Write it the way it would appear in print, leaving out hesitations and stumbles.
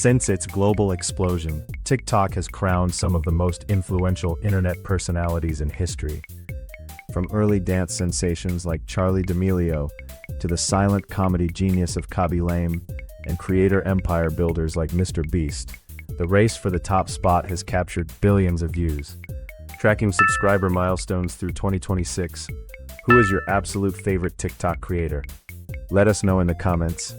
Since its global explosion, TikTok has crowned some of the most influential internet personalities in history. From early dance sensations like CharliDAmelio to the silent comedy genius of Khaby and creator empire builders like Mr. Beast, the race for the top spot has captured billions of views. Tracking subscriber milestones through 2026, who is your absolute favorite TikTok creator? Let us know in the comments.